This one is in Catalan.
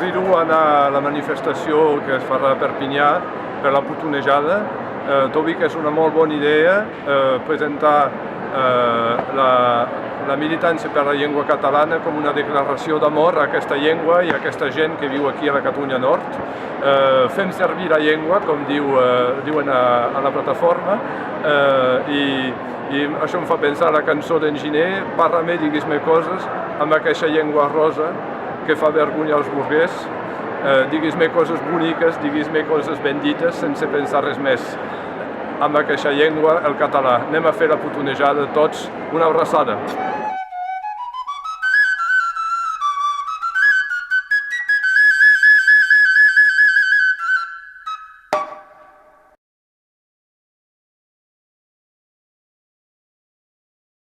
Crido a anar a la manifestació que es farà a Perpinyà per la putonejada. Trobo que és una molt bona idea presentar la militància per la llengua catalana com una declaració d'amor a aquesta llengua i a aquesta gent que viu aquí a la Catalunya Nord. Fem servir la llengua, com diuen a la plataforma, i això em fa pensar la cançó d'en Giner, parla-me, digues-me coses, amb aquesta llengua rosa que fa vergonya als burguès, digues-me coses boniques, digues-me coses ben dites, sense pensar res més. Amb aquesta llengua, el català. Anem a fer la putonejada tots. Una abraçada.